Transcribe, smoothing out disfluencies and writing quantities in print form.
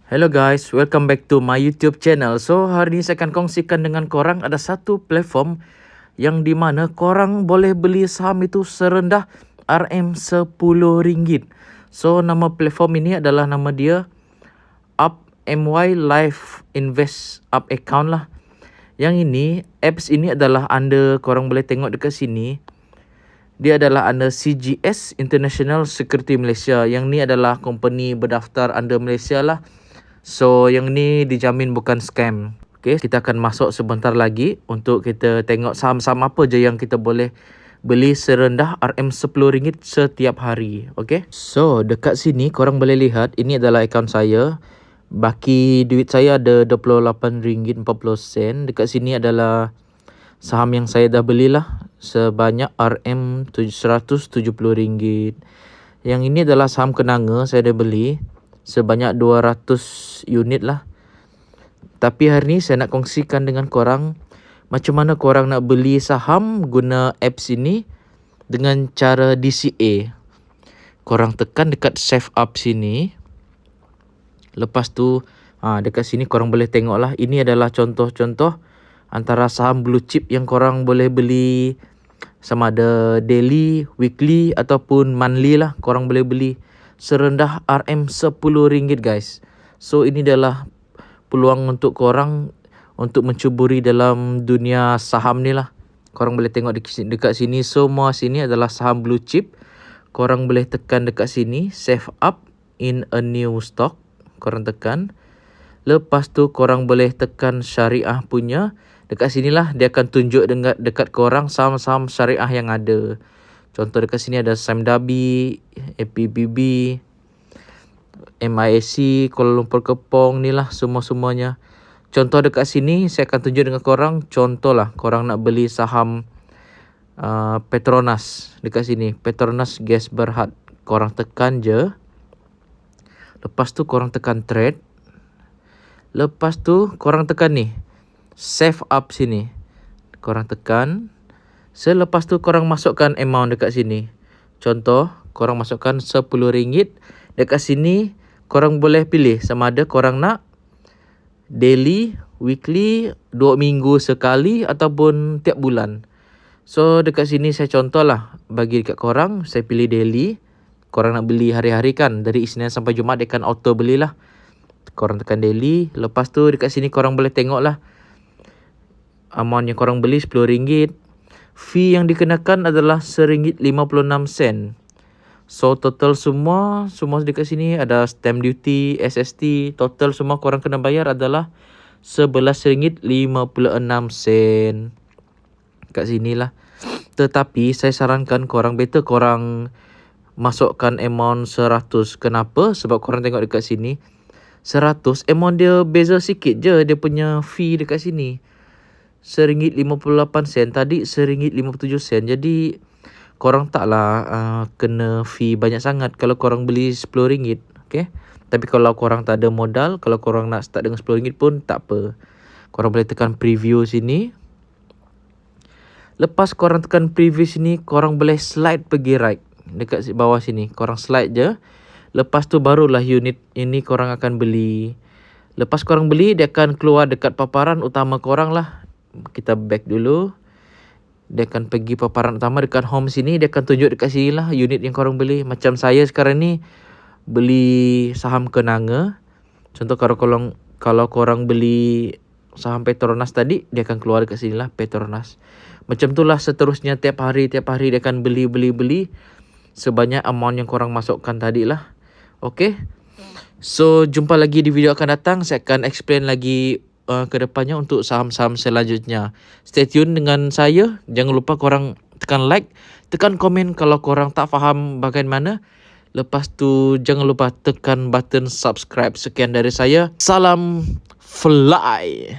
Hello guys, welcome back to my YouTube channel. So hari ini saya akan kongsikan dengan korang ada satu platform yang di mana korang boleh beli saham itu serendah RM10. So nama platform ini adalah nama dia Up MY Live Invest Up Account lah. Yang ini, apps ini adalah under, korang boleh tengok dekat sini. Dia adalah under CGS International Security Malaysia. Yang ni adalah company berdaftar under Malaysia lah. So yang ni dijamin bukan scam. Okay, kita akan masuk sebentar lagi untuk kita tengok saham-saham apa je yang kita boleh beli serendah RM10 setiap hari. Okay, so dekat sini korang boleh lihat ini adalah akaun saya. Baki duit saya ada RM28.40. Dekat sini adalah saham yang saya dah belilah sebanyak RM170. Yang ini adalah saham kenanga, saya dah beli sebanyak 200 unit lah. Tapi hari ni saya nak kongsikan dengan korang macam mana korang nak beli saham guna apps ini dengan cara DCA. Korang tekan dekat save up sini. Lepas tu dekat sini korang boleh tengok lah. Ini adalah contoh-contoh antara saham blue chip yang korang boleh beli, sama ada daily, weekly ataupun monthly lah. Korang boleh beli serendah RM10 guys. So ini adalah peluang untuk korang untuk mencuburi dalam dunia saham ni lah. Korang boleh tengok dekat sini, semua sini adalah saham blue chip. Korang boleh tekan dekat sini save up in a new stock. Korang tekan. Lepas tu korang boleh tekan syariah punya. Dekat sinilah dia akan tunjuk dekat korang saham-saham syariah yang ada. Contoh dekat sini ada Sime Darby, APBB, MISC, Kuala Lumpur Kepong ni lah semua-semuanya. Contoh dekat sini saya akan tunjuk dengan korang. Contoh lah korang nak beli saham Petronas. Dekat sini Petronas Gas Berhad. Korang tekan je. Lepas tu korang tekan trade. Lepas tu korang tekan ni save up sini. Korang tekan. Selepas tu korang masukkan amount dekat sini. Contoh, korang masukkan RM10. Dekat sini, korang boleh pilih sama ada korang nak daily, weekly, 2 minggu sekali ataupun tiap bulan. So, dekat sini saya contoh lah. Bagi dekat korang, saya pilih daily. Korang nak beli hari-hari kan. Dari Isnin sampai Jumaat, dia akan auto belilah. Korang tekan daily. Lepas tu, dekat sini korang boleh tengok lah. Amount yang korang beli RM10. Fee yang dikenakan adalah RM1.56. So total semua dekat sini ada stamp duty, SST, total semua korang kena bayar adalah RM11.56. Kat sinilah. Tetapi saya sarankan korang better korang masukkan amount 100. Kenapa? Sebab korang tengok dekat sini 100 amount dia beza sikit je dia punya fee dekat sini. RM1.58, tadi RM1.57. Jadi korang taklah kena fee banyak sangat kalau korang beli RM10. Okay? Tapi kalau korang tak ada modal, kalau korang nak start dengan RM10 pun tak apa. Korang boleh tekan preview sini. Lepas korang tekan preview sini, korang boleh slide pergi right. Dekat bawah sini, korang slide je. Lepas tu barulah unit ini korang akan beli. Lepas korang beli, dia akan keluar dekat paparan utama korang lah. Kita back dulu. Dia akan pergi paparan utama dekat home sini. Dia akan tunjuk dekat sini lah unit yang korang beli. Macam saya sekarang ni beli saham kenanga. Contoh kalau korang beli saham Petronas tadi, dia akan keluar dekat sini lah Petronas. Macam tu lah seterusnya tiap hari dia akan beli sebanyak amount yang korang masukkan tadi lah. Okay. So jumpa lagi di video akan datang. Saya akan explain lagi ke depannya untuk saham-saham selanjutnya. Stay tune dengan saya. Jangan lupa korang tekan like, tekan komen kalau korang tak faham bagaimana. Lepas tu jangan lupa tekan button subscribe. Sekian dari saya. Salam fly.